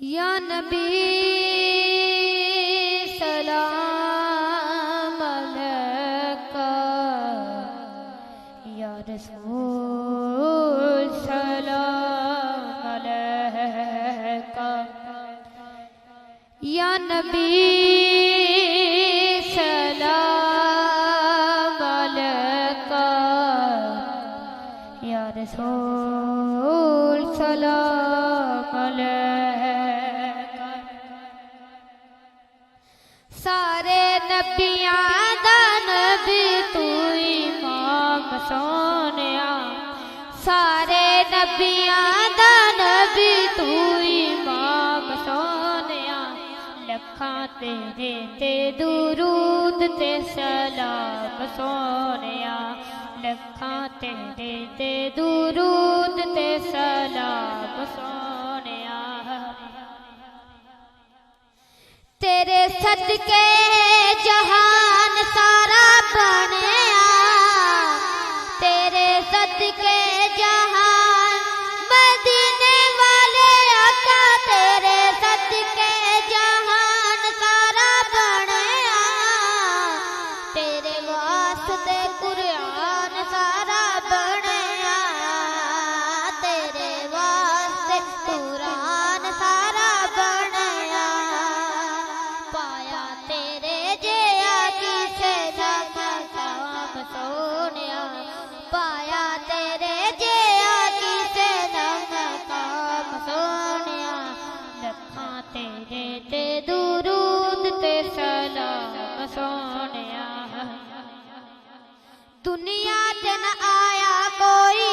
या नबी सलाम अलैका, या रसूल सलाम अलैका, या नबी सलाम अलैका, या रसूल सलाम अलैका। सारे नबियां दा नबी तू इमाम सोनिया, सारे नबियां दा नबी तू इमाम सोनिया। लखां तेरे ते दुरूद ते सलाम सोनिया, लखां तेरे ते दुरूद ते सलाम सोनिया। तेरे सदके जहान सारा बनिया, तेरे सदके जहान मदीने वाले आका, तेरे सदके जहान सारा बनिया। तेरे वास्ते कुरान सारा बनिया, तेरे वास्ते कुरान सारा बनिया। पाया तेरे जिया किसे दा मकाम सोनिया, पाया तेरे जिया किसे दा मकाम सोनिया। लखां तेरे ते दुरूद ते सलाम सोनिया। दुनिया ते न आया कोई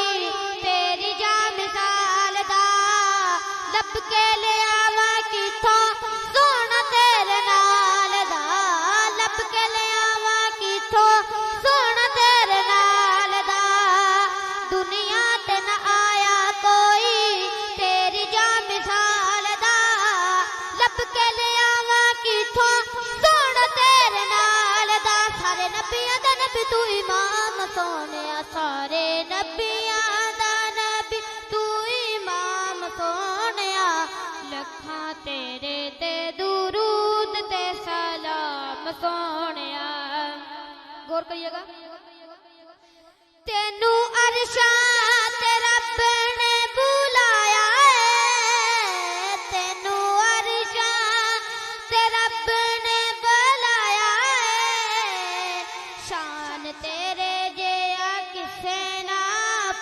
तेरी जा मिसाल दा, लब के ले आवा किथों सोना तेरे नाल दा, लब के ले आवा किथों सोना तेरे नाल दा। दुनिया ते न आया कोई तेरी जा मिसाल दा, लब के ले आवा किथों सोना तेरे नाल दा। सारे नबियां दा नबी तू इमाम सोनिया, सारे नबियां दा नबी तू इमाम सोनिया। लखां तेरे ते दुरूद ते सलाम सोनिया। गौर करिएगा। तेनू अरशा ते रब ने बुलाया है, तेनू अरशा ते रब ने बुलाया है। शान तेरे जिया किसे ना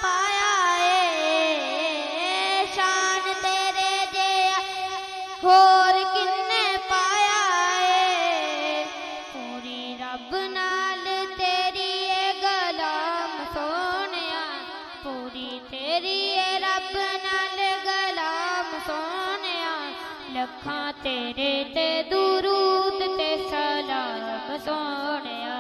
पाया है, शान तेरे जिया होर किन्ने पाया है। पूरी रब नाल तेरी ए गलाम सोनिया, पूरी तेरी ए रब नाल गलाम सोनिया। लखां तेरे ते दुरूद ते सलाम सोनिया।